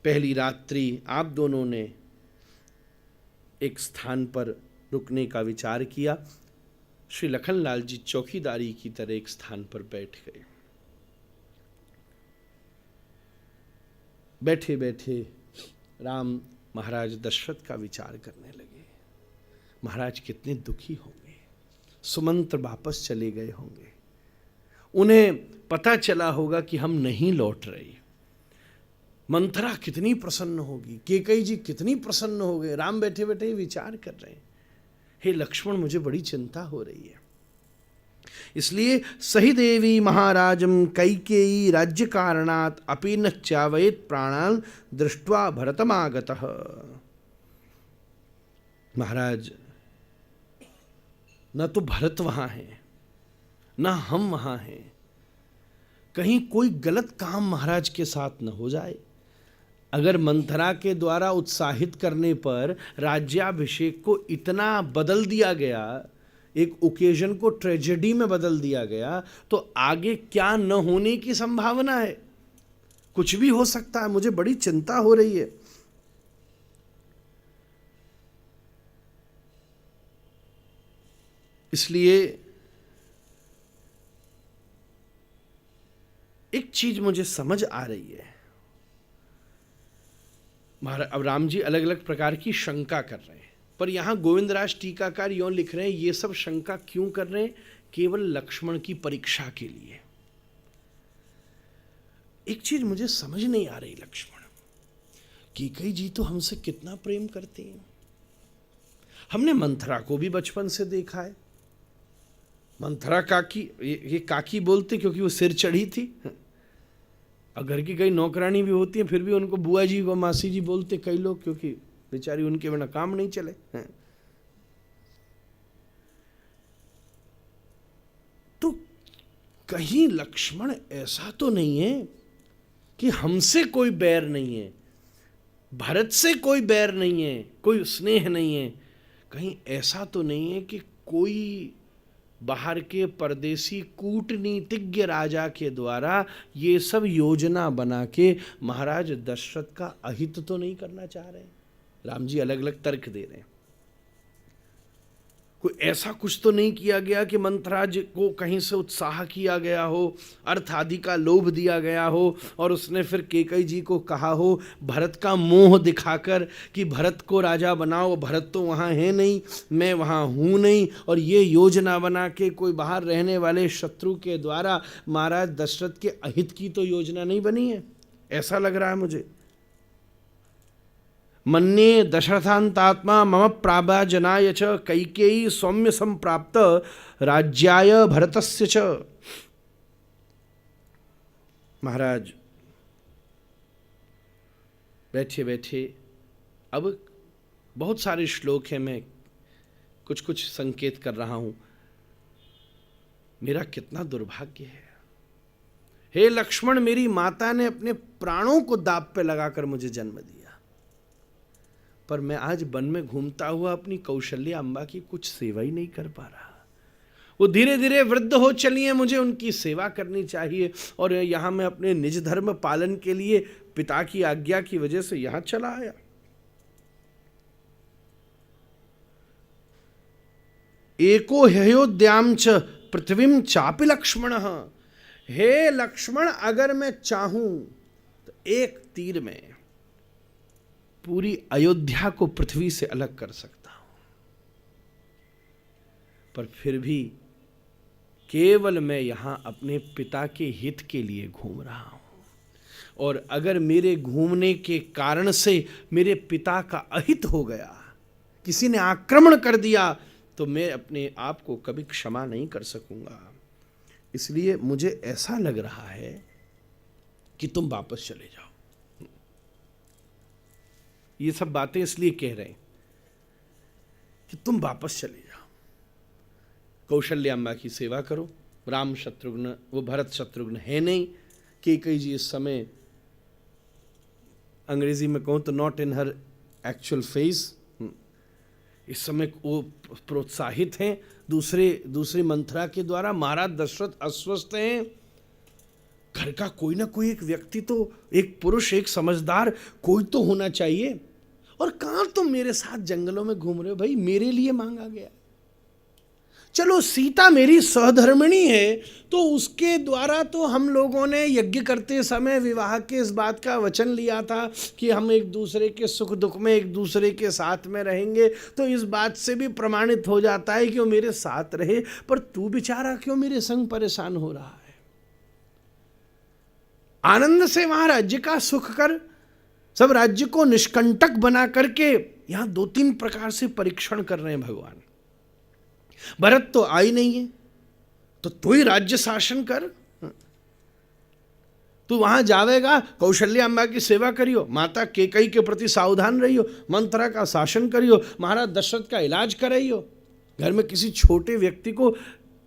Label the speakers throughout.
Speaker 1: पहली रात्रि आप दोनों ने एक स्थान पर रुकने का विचार किया। श्री लखनलाल जी चौकीदारी की तरह एक स्थान पर बैठ गए। बैठे बैठे राम महाराज दशरथ का विचार करने लगे। महाराज कितने दुखी होंगे, सुमंत्र वापस चले गए होंगे, उन्हें पता चला होगा कि हम नहीं लौट रहे। मंथरा कितनी प्रसन्न होगी, कैकेयी जी कितनी प्रसन्न हो गए। राम बैठे बैठे विचार कर रहे हैं, हे लक्ष्मण मुझे बड़ी चिंता हो रही है। इसलिए सही देवी महाराजम कैकेयी राज्य कारणात् अपि न चावयेत् प्राणान् दृष्ट्वा भरतमागतः। महाराज न तो भरत वहां है, न हम वहां हैं, कहीं कोई गलत काम महाराज के साथ न हो जाए। अगर मंथरा के द्वारा उत्साहित करने पर राज्याभिषेक को इतना बदल दिया गया, एक ओकेजन को ट्रेजेडी में बदल दिया गया, तो आगे क्या न होने की संभावना है, कुछ भी हो सकता है। मुझे बड़ी चिंता हो रही है। इसलिए एक चीज मुझे समझ आ रही है, अब राम जी अलग अलग प्रकार की शंका कर रहे हैं, पर यहां गोविंदराज टीकाकार यूं लिख रहे हैं, ये सब शंका क्यों कर रहे हैं? केवल लक्ष्मण की परीक्षा के लिए। एक चीज मुझे समझ नहीं आ रही, लक्ष्मण कैकेयी जी तो हमसे कितना प्रेम करते हैं। हमने मंथरा को भी बचपन से देखा है। मंथरा काकी, ये काकी बोलते क्योंकि वो सिर चढ़ी थी। घर की कई नौकरानी भी होती है, फिर भी उनको बुआ जी को मासी जी बोलते कई लोग, क्योंकि बेचारी उनके बिना काम नहीं चले। तो कहीं लक्ष्मण ऐसा तो नहीं है कि हमसे कोई बैर नहीं है, भरत से कोई बैर नहीं है, कोई स्नेह नहीं है। कहीं ऐसा तो नहीं है कि कोई बाहर के परदेसी कूटनीतिज्ञ राजा के द्वारा ये सब योजना बना के महाराज दशरथ का अहित तो नहीं करना चाह रहे हैं। राम जी अलग अलग तर्क दे रहे हैं। कोई ऐसा कुछ तो नहीं किया गया कि मंथराज को कहीं से उत्साह किया गया हो, अर्थ आदि का लोभ दिया गया हो, और उसने फिर कैकेयी जी को कहा हो भरत का मोह दिखाकर कि भरत को राजा बनाओ, भरत तो वहाँ है नहीं, मैं वहाँ हूँ नहीं, और ये योजना बना के कोई बाहर रहने वाले शत्रु के द्वारा महाराज दशरथ के अहित की तो योजना नहीं बनी है, ऐसा लग रहा है मुझे। मन्ये दशरथान्तात्मा मम प्राभाजनाय च कैकेयी सौम्य संप्राप्त राज्याय भरतस्य च। महाराज बैठे बैठे, अब बहुत सारे श्लोक हैं, मैं कुछ कुछ संकेत कर रहा हूं। मेरा कितना दुर्भाग्य है, हे लक्ष्मण, मेरी माता ने अपने प्राणों को दांव पे लगाकर मुझे जन्म दिया, पर मैं आज वन में घूमता हुआ अपनी कौशल्या अम्बा की कुछ सेवा ही नहीं कर पा रहा। वो धीरे धीरे वृद्ध हो चली हैं, मुझे उनकी सेवा करनी चाहिए, और यहां मैं अपने निज धर्म पालन के लिए पिता की आज्ञा की वजह से यहां चला आया। एको ह्योद्याम च पृथ्वीम चापि लक्ष्मण। हे लक्ष्मण, अगर मैं चाहूं तो एक तीर में पूरी अयोध्या को पृथ्वी से अलग कर सकता हूं, पर फिर भी केवल मैं यहां अपने पिता के हित के लिए घूम रहा हूं, और अगर मेरे घूमने के कारण से मेरे पिता का अहित हो गया, किसी ने आक्रमण कर दिया, तो मैं अपने आप को कभी क्षमा नहीं कर सकूंगा। इसलिए मुझे ऐसा लग रहा है कि तुम वापस चले जाओ। ये सब बातें इसलिए कह रहे हैं कि तुम वापस चले जाओ, कौशल्या अम्बा की सेवा करो। राम शत्रुघ्न, वो भरत शत्रुघ्न है नहीं। कैकेयी जी इस समय, अंग्रेजी में कहूं तो not in her actual phase, इस समय वो प्रोत्साहित हैं दूसरे मंथरा के द्वारा। महाराज दशरथ अस्वस्थ हैं, घर का कोई ना कोई एक व्यक्ति तो, एक पुरुष, एक समझदार कोई तो होना चाहिए। और कहां तुम मेरे साथ जंगलों में घूम रहे हो भाई, मेरे लिए मांगा गया। चलो सीता मेरी सहधर्मिणी है, तो उसके द्वारा तो हम लोगों ने यज्ञ करते समय विवाह के इस बात का वचन लिया था कि हम एक दूसरे के सुख दुख में एक दूसरे के साथ में रहेंगे, तो इस बात से भी प्रमाणित हो जाता है कि वो मेरे साथ रहे। पर तू बेचारा क्यों मेरे संग परेशान हो रहा है? आनंद से वहां राज्य का सुख कर, सब राज्य को निष्कंटक बना करके यहां 2-3 प्रकार से परीक्षण कर रहे हैं भगवान। भरत तो आई नहीं है, तो तू ही राज्य शासन कर। तू वहां जावेगा, कौशल्या अम्बा की सेवा करियो, माता केकई के प्रति सावधान रहियो, मंत्रा का शासन करियो, महाराज दशरथ का इलाज कराइयो। घर में किसी छोटे व्यक्ति को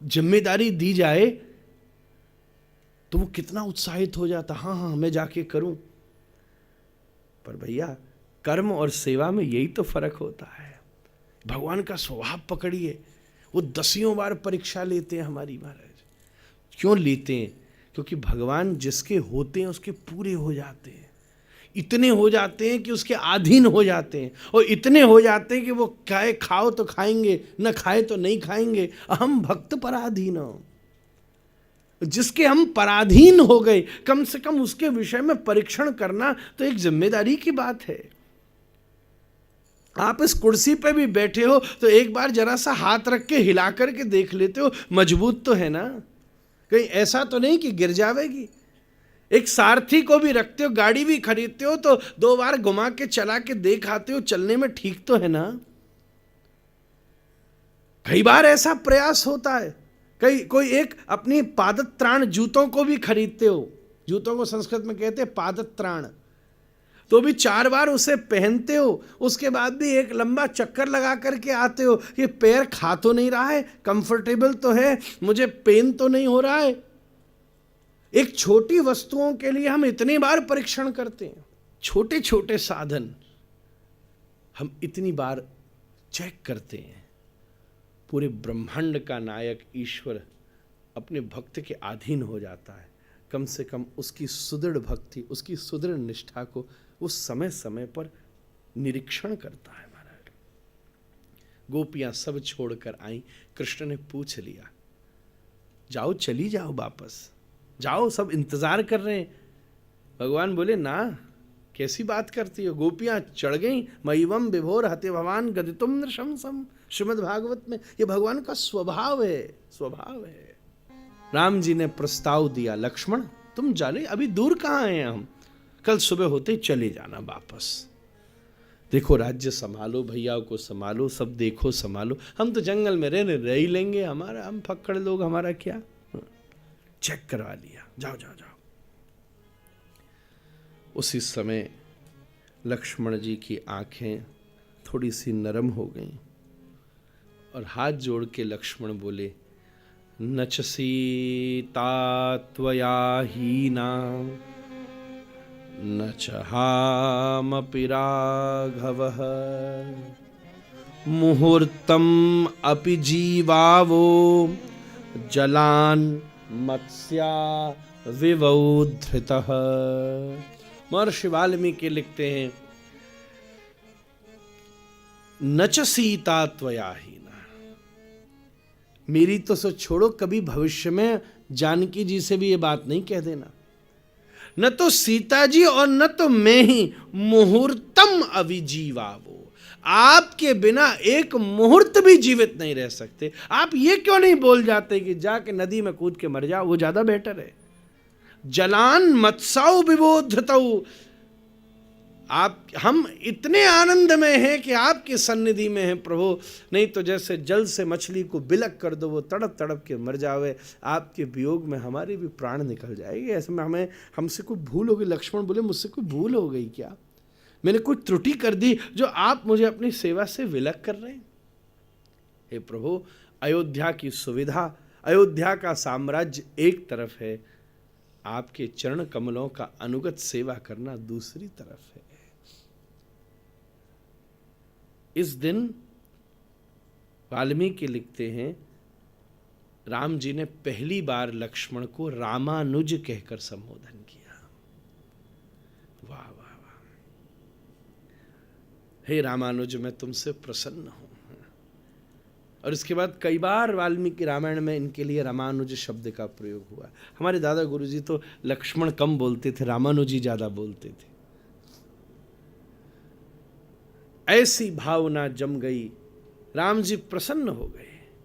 Speaker 1: जिम्मेदारी दी जाए तो वो कितना उत्साहित हो जाता, हाँ हाँ मैं जाके करूं। पर भैया कर्म और सेवा में यही तो फर्क होता है। भगवान का स्वभाव पकड़िए, वो 10 बार परीक्षा लेते हैं हमारी महाराज। क्यों लेते हैं? क्योंकि भगवान जिसके होते हैं उसके पूरे हो जाते हैं। इतने हो जाते हैं कि उसके अधीन हो जाते हैं, और इतने हो जाते हैं कि वो खाए, खाओ तो खाएंगे, न खाए तो नहीं खाएंगे। अहम भक्त पराधीन, जिसके हम पराधीन हो गए, कम से कम उसके विषय में परीक्षण करना तो एक जिम्मेदारी की बात है। आप इस कुर्सी पे भी बैठे हो तो एक बार जरा सा हाथ रख के हिला करके देख लेते हो, मजबूत तो है ना, कहीं ऐसा तो नहीं कि गिर जावेगी। एक सारथी को भी रखते हो, गाड़ी भी खरीदते हो तो 2 बार घुमा के चला के देख आते हो, चलने में ठीक तो है ना। कई बार ऐसा प्रयास होता है, कोई एक अपनी पादत्राण जूतों को भी खरीदते हो, जूतों को संस्कृत में कहते हैं पादत्राण, तो भी 4 बार उसे पहनते हो, उसके बाद भी एक लंबा चक्कर लगा करके आते हो कि पैर खा तो नहीं रहा है, कंफर्टेबल तो है, मुझे पेन तो नहीं हो रहा है। एक छोटी वस्तुओं के लिए हम इतनी बार परीक्षण करते हैं, छोटे छोटे साधन हम इतनी बार चेक करते हैं। पूरे ब्रह्मांड का नायक ईश्वर अपने भक्त के अधीन हो जाता है। कम से कम उसकी सुदृढ़ भक्ति, उसकी सुदृढ़ निष्ठा को वो समय समय पर निरीक्षण करता है महाराज। गोपियां सब छोड़कर आई, कृष्ण ने पूछ लिया, जाओ चली जाओ, वापस जाओ, सब इंतजार कर रहे हैं। भगवान बोले ना, कैसी बात करती हो। गोपियां चढ़ गई, मयिवम विभोर हते भवान गदितुम नृशंसम, श्रीमद् भागवत में ये भगवान का स्वभाव है, स्वभाव है। राम जी ने प्रस्ताव दिया, लक्ष्मण तुम जाने, अभी दूर कहाँ हैं हम, कल सुबह होते ही चले जाना वापस। देखो राज्य संभालो, भैया को संभालो, सब देखो संभालो, हम तो जंगल में रह ही लेंगे, हमारा हम फक्कड़ लोग, हमारा क्या। चेक करवा लिया, जाओ जाओ जाओ। उसी समय लक्ष्मण जी की आंखें थोड़ी सी नरम हो गईं और हाथ जोड़ के लक्ष्मण बोले, न च सीता त्वया हीना न च हामपि राघवः मुहूर्तम अपि जीवावो जलान मत्स्या विवौधृतः। महर्षि वाल्मीकि लिखते हैं, न च सीता त्वया हीना, मेरी तो सो छोड़ो, कभी भविष्य में जानकी जी से भी ये बात नहीं कह देना। न तो सीता जी और न तो मैं ही मुहूर्तम अविजीवावो, आपके बिना एक मुहूर्त भी जीवित नहीं रह सकते। आप ये क्यों नहीं बोल जाते कि जाके नदी में कूद के मर जाओ, वो ज्यादा बेटर है। जलान मत्स्यौ विबोधतौ, आप, हम इतने आनंद में हैं कि आपकी सन्निधि में हैं प्रभु, नहीं तो जैसे जल से मछली को बिलक कर दो, वो तड़प तड़प के मर जावे, आपके वियोग में हमारे भी प्राण निकल जाएंगे। ऐसे में हमें, हमसे कोई भूल हो गई। लक्ष्मण बोले, मुझसे कोई भूल हो गई क्या, मैंने कोई त्रुटि कर दी जो आप मुझे अपनी सेवा से विलक कर रहे हैं। हे प्रभु, अयोध्या की सुविधा, अयोध्या का साम्राज्य एक तरफ है, आपके चरण कमलों का अनुगत सेवा करना दूसरी तरफ है। इस दिन वाल्मीकि लिखते हैं, राम जी ने पहली बार लक्ष्मण को रामानुज कहकर संबोधन किया। वाह वाह वाह, हे रामानुज मैं तुमसे प्रसन्न हूं। और इसके बाद कई बार वाल्मीकि रामायण में इनके लिए रामानुज शब्द का प्रयोग हुआ। हमारे दादा गुरुजी तो लक्ष्मण कम बोलते थे, रामानुज ही ज्यादा बोलते थे। ऐसी भावना जम गई, राम जी प्रसन्न हो गए।